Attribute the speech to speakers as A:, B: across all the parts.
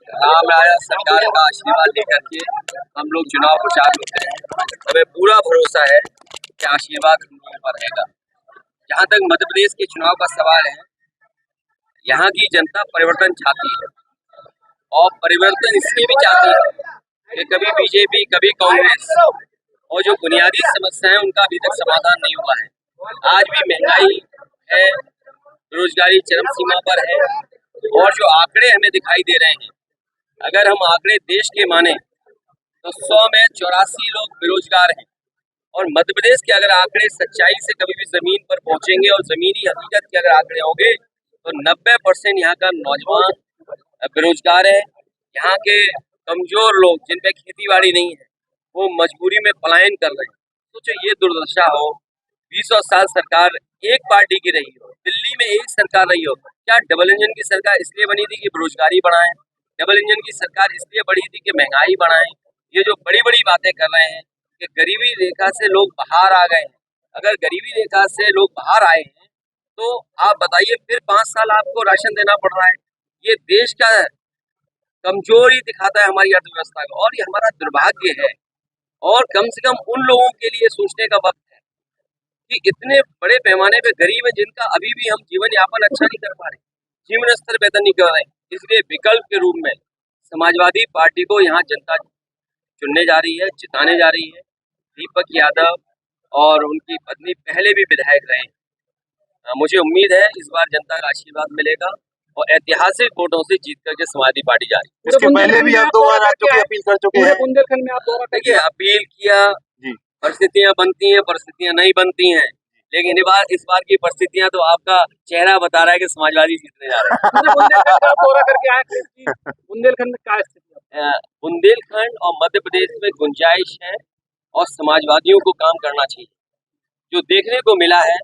A: हमारा सरकार का आशीर्वाद लेकर के हम लोग चुनाव प्रचार करते हैं। हमें पूरा भरोसा है कि आशीर्वाद हम लोगों पर रहेगा। जहाँ तक मध्य प्रदेश के चुनाव का सवाल है, यहाँ की जनता परिवर्तन चाहती है और परिवर्तन इसलिए भी चाहती है कि कभी बीजेपी कभी कांग्रेस और जो बुनियादी समस्या है उनका अभी तक समाधान नहीं हुआ है। आज भी महंगाई है, बेरोजगारी चरम सीमा पर है और जो आंकड़े हमें दिखाई दे रहे हैं, अगर हम आंकड़े देश के माने तो 100 में 84 लोग बेरोजगार हैं। और मध्य प्रदेश के अगर आंकड़े सच्चाई से कभी भी जमीन पर पहुंचेंगे और जमीनी हकीकत के अगर आंकड़े होंगे तो 90% यहाँ का नौजवान बेरोजगार है। यहाँ के कमजोर लोग जिन पे खेती बाड़ी नहीं है वो मजबूरी में पलायन कर रहे हैं। सोचो ये दुर्दशा हो, 20 साल सरकार एक पार्टी की रही हो, दिल्ली में एक सरकार रही हो। क्या डबल इंजन की सरकार इसलिए बनी थी कि बेरोजगारी बढ़ाएं? डबल इंजन की सरकार इसलिए बड़ी थी कि महंगाई बढ़ाएं? ये जो बड़ी बड़ी बातें कर रहे हैं कि गरीबी रेखा से लोग बाहर आ गए हैं, अगर गरीबी रेखा से लोग बाहर आए हैं तो आप बताइए फिर 5 साल आपको राशन देना पड़ रहा है। ये देश का कमजोरी दिखाता है हमारी अर्थव्यवस्था का और ये हमारा दुर्भाग्य है। और कम से कम उन लोगों के लिए सोचने का वक्त है कि इतने बड़े पैमाने पे गरीब है जिनका अभी भी हम जीवन यापन अच्छा नहीं कर पा रहे, जीवन स्तर बेहतर नहीं कर रहे। इसलिए विकल्प के रूप में समाजवादी पार्टी को यहाँ जनता चुनने जा रही है, जिताने जा रही है। दीपक यादव और उनकी पत्नी पहले भी विधायक रहे। मुझे उम्मीद है इस बार जनता का आशीर्वाद मिलेगा और ऐतिहासिक वोटों से जीत करके समाजवादी पार्टी जा रही है।
B: इसके पहले भी आप 2 बार आ चुके, अपील कर चुके हैं।
C: बुंदेलखंड में आप दौरा
A: देखिए, अपील किया, परिस्थितियां बनती हैं, परिस्थितियां नहीं बनती हैं, लेकिन इस बार की परिस्थितियां तो आपका चेहरा बता रहा है कि समाजवादी जीतने जा रहे हैं।
C: दौरा करके आए, बुंदेलखंड में क्या स्थिति है?
A: बुंदेलखंड और मध्य प्रदेश में गुंजाइश है और समाजवादियों को काम करना चाहिए। जो देखने को मिला है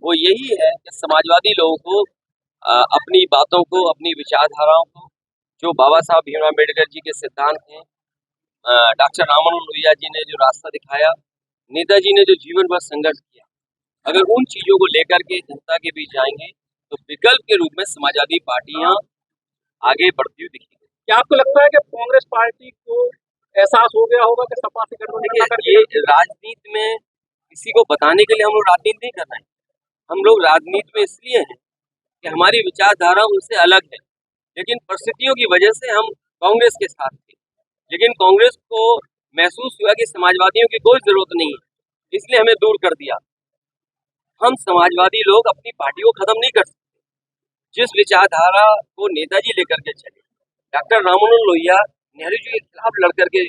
A: वो यही है कि समाजवादी लोगों को अपनी बातों को, अपनी विचारधाराओं को, जो बाबा साहब भीमराव अम्बेडकर जी के सिद्धांत हैं, डॉक्टर रामानंद लोहिया जी ने जो रास्ता दिखाया, नेताजी ने जो जीवन भर संघर्ष किया, अगर उन चीजों को लेकर के जनता के बीच जाएंगे तो विकल्प के रूप में समाजवादी पार्टियां आगे बढ़ती हुई दिखेंगी।
C: क्या आपको लगता है कि कांग्रेस पार्टी को एहसास हो गया होगा कि सपा से गठबंधन?
A: ये राजनीति में किसी को बताने के लिए हम लोग राजनीति नहीं कर रहे हैं। हम लोग राजनीति में इसलिए हैं कि हमारी विचारधारा उनसे अलग है, लेकिन परिस्थितियों की वजह से हम कांग्रेस के साथ थे। लेकिन कांग्रेस को महसूस हुआ कि समाजवादियों की कोई जरूरत नहीं है, इसलिए हमें दूर कर दिया। हम समाजवादी लोग अपनी पार्टी को खत्म नहीं कर सकते। जिस विचारधारा को नेताजी लेकर के चले, डॉक्टर रामानंद लोहिया नेहरू जी के खिलाफ लड़ करके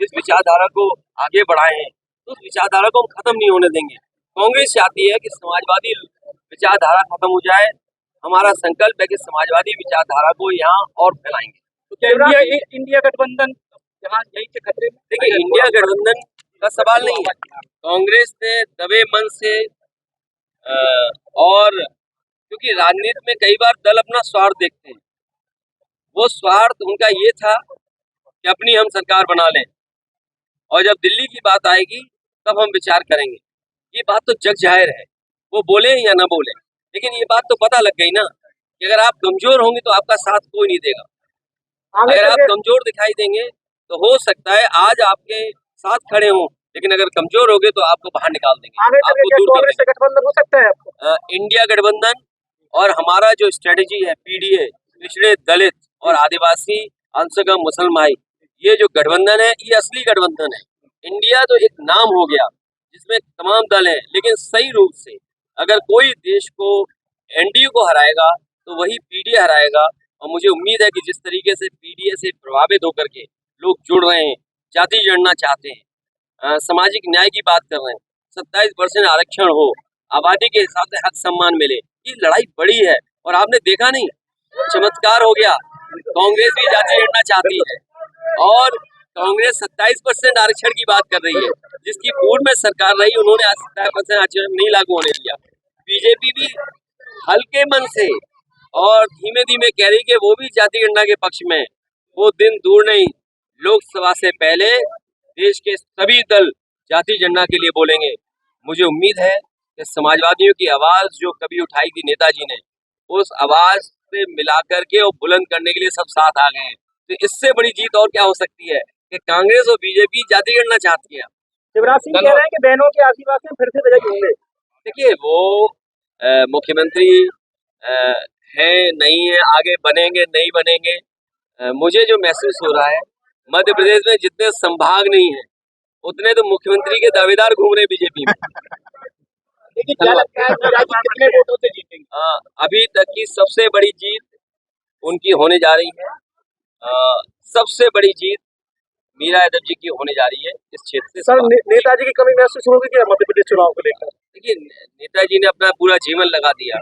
A: इस विचारधारा को आगे बढ़ाए हैं, तो उस विचारधारा को हम खत्म नहीं होने देंगे। कांग्रेस चाहती है कि समाजवादी विचारधारा खत्म हो जाए। हमारा संकल्प है कि समाजवादी विचारधारा को यहाँ और फैलाएंगे।
C: तो क्या इंडिया गठबंधन यहाँ यही से खतरे में?
A: देखिए, इंडिया गठबंधन का सवाल नहीं है। कांग्रेस ने दबे मन से और क्योंकि राजनीति में कई बार दल अपना स्वार्थ देखते हैं, वो स्वार्थ उनका ये था कि अपनी हम सरकार बना लें और जब दिल्ली की बात आएगी तब हम विचार करेंगे। ये बात तो जग जाहिर है, वो बोले या ना बोले, लेकिन ये बात तो पता लग गई ना कि अगर आप कमजोर होंगे तो आपका साथ कोई नहीं देगा। अगर आप कमजोर दिखाई देंगे तो हो सकता है आज आपके साथ खड़े हों, लेकिन अगर कमजोर होगे तो आपको बाहर निकाल देंगे, आपको दूर कर देंगे।
C: गठबंधन हो सकता है
A: इंडिया गठबंधन और हमारा जो स्ट्रेटेजी है पीडीए, पिछड़े दलित और आदिवासी अंशगम मुसलमान, ये जो गठबंधन है ये असली गठबंधन है। इंडिया तो एक नाम हो गया जिसमें तमाम दल हैं, लेकिन सही रूप से अगर कोई देश को एनडीए को हराएगा तो वही पीडीए हराएगा। और मुझे उम्मीद है कि जिस तरीके से पीडीए से प्रभावित होकर के लोग जुड़ रहे हैं, जाति जनगणना चाहते हैं, सामाजिक न्याय की बात कर रहे हैं, 27% आरक्षण हो, आबादी के हिसाब से हक सम्मान मिले, ये लड़ाई बड़ी है। और आपने देखा नहीं, चमत्कार हो गया, कांग्रेस भी जाति जनगणना चाहती है और कांग्रेस 27% आरक्षण की बात कर रही है, जिसकी पूर्व में सरकार रही उन्होंने 27% आरक्षण नहीं लागू होने दिया। बीजेपी भी हल्के मन से और धीमे धीमे कह रही कि वो भी जाति गणना के पक्ष में। वो दिन दूर नहीं, लोकसभा से पहले देश के सभी दल जाति जनगणना के लिए बोलेंगे। मुझे उम्मीद है कि समाजवादियों की आवाज जो कभी उठाई थी नेताजी ने, उस आवाज से मिलाकर के और बुलंद करने के लिए सब साथ आ गए हैं। तो इससे बड़ी जीत और क्या हो सकती है कि कांग्रेस और बीजेपी जाति गणना चाहती है।
C: शिवराज सिंह कह रहे हैं कि बहनों के आशीर्वाद से फिर से विजयी होंगे।
A: देखिए वो मुख्यमंत्री है नहीं है, आगे बनेंगे नहीं बनेंगे, मुझे जो महसूस हो रहा है मध्य प्रदेश में जितने संभाग नहीं है उतने तो मुख्यमंत्री के दावेदार घूम रहे बीजेपी में।
C: देखिए क्या लगता है शिवराज जी कितने वोटों से जीतेंगे?
A: अभी तक की सबसे बड़ी जीत उनकी होने जा रही है। सबसे बड़ी जीत मीरा यादव जी की होने जा रही है इस क्षेत्र से।
C: सर नेताजी की कमी महसूस होगी क्या मध्य प्रदेश चुनाव को लेकर?
A: देखिए नेताजी ने अपना पूरा जीवन लगा दिया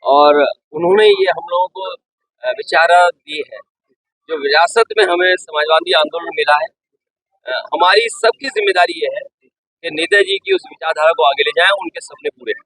A: और उन्होंने ये हम लोगों को विचारा दी है जो विरासत में हमें समाजवादी आंदोलन मिला है। हमारी सबकी जिम्मेदारी ये है कि नेताजी की उस विचारधारा को आगे ले जाएं, उनके सपने पूरे हों।